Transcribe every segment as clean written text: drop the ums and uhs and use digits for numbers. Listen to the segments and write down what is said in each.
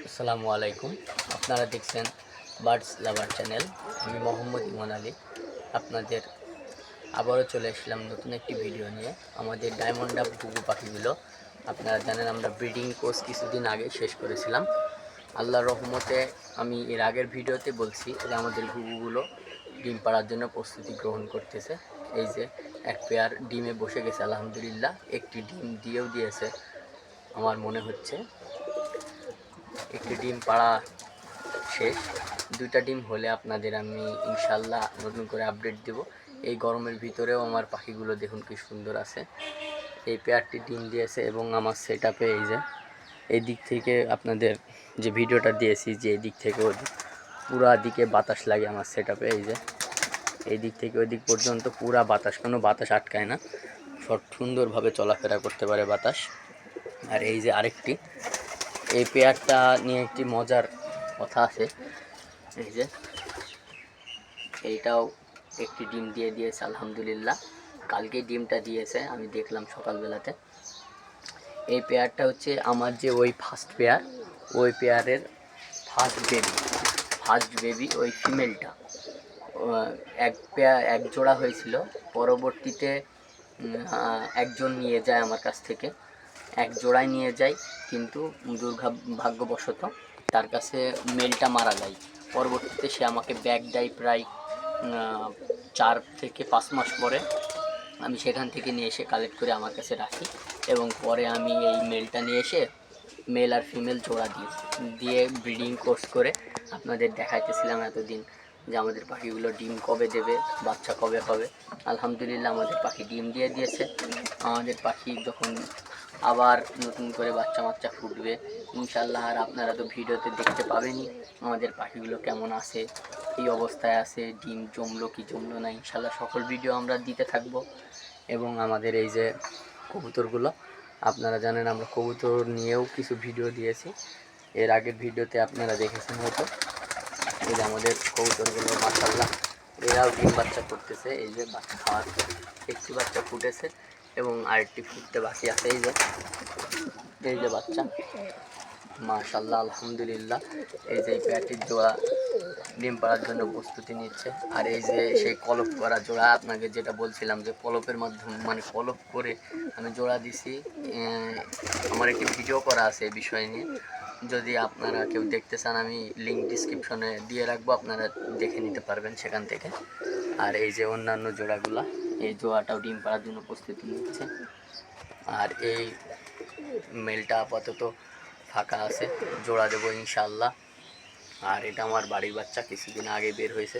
আসসালামু আলাইকুম। আপনারা দেখছেন বার্ডস লাভার চ্যানেল। আমি মোহাম্মদ ইমন আলী। আপনাদের আবারও চলে আসলাম নতুন একটি ভিডিও নিয়ে। আমাদের ডায়মন্ড ডাব ঘুঘু পাখিগুলো আপনারা জানেন আমরা ব্রিডিং কোর্স কিছুদিন আগে শেষ করেছিলাম। আল্লাহর রহমতে আমি এর আগের ভিডিওতে বলছি যে আমাদের ঘুঘুগুলো ডিম পাড়ার জন্য প্রস্তুতি গ্রহণ করতেছে। এই যে এক পেয়ার ডিমে বসে গেছে আলহামদুলিল্লাহ। একটি ডিম দিয়েও দিয়েছে আমার মনে হচ্ছে। একটি ডিম পাড়া শেষ, দুইটা ডিম হলে আপনাদের আমি ইনশাল্লাহ নতুন করে আপডেট দেব। এই গরমের ভিতরেও আমার পাখিগুলো দেখুন কি সুন্দর আছে। এই পেয়ারটি ডিম দিয়েছে এবং আমার সেট আপে এই যে এই দিক থেকে আপনাদের যে ভিডিওটা দিয়েছি যে এই দিক থেকে ওই পুরা দিকে বাতাস লাগে আমার সেট আপে। এই যে এই দিক থেকে ওই দিক পর্যন্ত পুরা বাতাস, কোনো বাতাস আটকায় না, সুন্দরভাবে চলাফেরা করতে পারে বাতাস। আর এই যে আরেকটি, এই পেয়ারটা নিয়ে একটি মজার কথা আছে। এই যে এইটাও একটি ডিম দিয়ে দিয়েছে আলহামদুলিল্লাহ। কালকে ডিমটা দিয়েছে, আমি দেখলাম সকালবেলাতে। এই পেয়ারটা হচ্ছে আমার যে ওই ফার্স্ট পেয়ার, ওই পেয়ারের ফার্স্ট বেবি ওই ফিমেলটা। এক জোড়া হয়েছিল, পরবর্তীতে একজন নিয়ে যায় আমার কাছ থেকে, এক জোড়ায় নিয়ে যায়, কিন্তু দুর্ভাগ্যবশত তার কাছে মেলটা মারা যায়। পরবর্তীতে সে আমাকে ব্যাগ দেয় প্রায় 4 থেকে 5 মাস পরে। আমি সেখান থেকে নিয়ে এসে কালেক্ট করে আমার কাছে রাখি এবং পরে আমি এই মেলটা নিয়ে এসে মেল আর ফিমেল জোড়া দিয়ে ব্রিডিং কোর্স করে আপনাদের দেখাইতেছিলাম এতদিন যে আমাদের পাখিগুলো ডিম কবে দেবে, বাচ্চা কবে হবে। আলহামদুলিল্লাহ আমাদের পাখি ডিম দিয়ে দিয়েছে। আমাদের পাখি যখন আবার নতুন করে বাচ্চা ফুটবে ইনশাল্লাহ, আর আপনারা তো ভিডিওতে দেখতে পাবেনই আমাদের পাখিগুলো কেমন আছে, কী অবস্থায় আছে, ডিম জমলো কি জমলো না। ইনশাল্লাহ সকল ভিডিও আমরা দিতে থাকব। এবং আমাদের এই যে কবুতরগুলো, আপনারা জানেন আমরা কবুতর নিয়েও কিছু ভিডিও দিয়েছি, এর আগের ভিডিওতে আপনারা দেখেছেন হয়তো। এই যে আমাদের কবুতরগুলো মাশাআল্লাহ এরাও ডিম বাচ্চা করতেছে। এই যে বাচ্চা খাওয়াচ্ছে, একটি বাচ্চা ফুটেছে এবং আরেকটি ফুটতে বাকি আছে। এই যে বাচ্চা মাশাআল্লাহ আলহামদুলিল্লাহ। এই যে পেয়ারটির জোড়া ডিম পাড়ার জন্য প্রস্তুতি নিচ্ছে। আর এই যে সেই কলপ করা জোড়া, আপনাকে যেটা বলছিলাম যে কলপের মাধ্যমে মানে কলপ করে আমি জোড়া দিছি, আমার একটি ভিডিও করা আছে এই বিষয় নিয়ে। যদি আপনারা কেউ দেখতে চান আমি লিঙ্ক ডিসক্রিপশনে দিয়ে রাখবো, আপনারা দেখে নিতে পারবেন সেখান থেকে। আর এই যে অন্যান্য জোড়াগুলা, এই জোড়াটাও ডিম পাড়ার জন্য প্রস্তুতি নিচ্ছে। আর এই মেলটা আপাতত ফাঁকা আছে, জোড়া দেবো ইনশাল্লাহ। আর এটা আমার বাড়ির বাচ্চা, কিছুদিন আগে বের হয়েছে।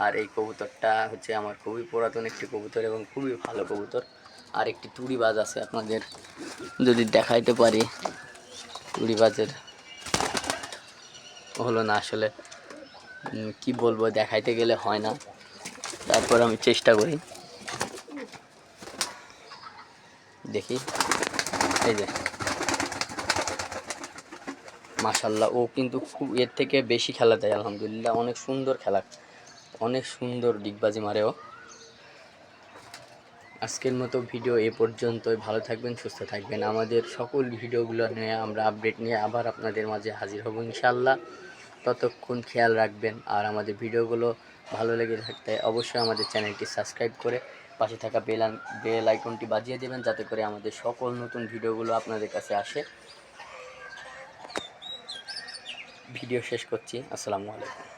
আর এই কবুতরটা হচ্ছে আমার খুবই পুরাতন একটি কবুতর এবং খুবই ভালো কবুতর। আর একটি টুরিবাজ আছে, আপনাদের যদি দেখাইতে পারি। টুরিবাজের হলো না, আসলে কি বলবো, দেখাইতে গেলে হয় না, তারপর আমি চেষ্টা করি। দেখি এই যে মাশাল্লাহ, ও কিন্তু খুব এর থেকে বেশি খেলা দেয় আলহামদুলিল্লাহ। অনেক সুন্দর খেলা, অনেক সুন্দর ডিগবাজি মারে ও। আজকের মতো ভিডিও এ পর্যন্তই। ভালো থাকবেন, সুস্থ থাকবেন। আমাদের সকল ভিডিওগুলো নিয়ে আমরা আপডেট নিয়ে আবার আপনাদের মাঝে হাজির হব ইনশাল্লাহ। ততক্ষণ খেয়াল রাখবেন। আর আমাদের ভিডিওগুলো ভালো লেগে থাকতে অবশ্যই আমাদের চ্যানেলটি সাবস্ক্রাইব করে পাশে থাকা বেল আইকনটি বাজিয়ে দেবেন, যাতে করে আমাদের সকল নতুন ভিডিওগুলো আপনাদের কাছে আসে। ভিডিও শেষ করছি। আসসালামু আলাইকুম।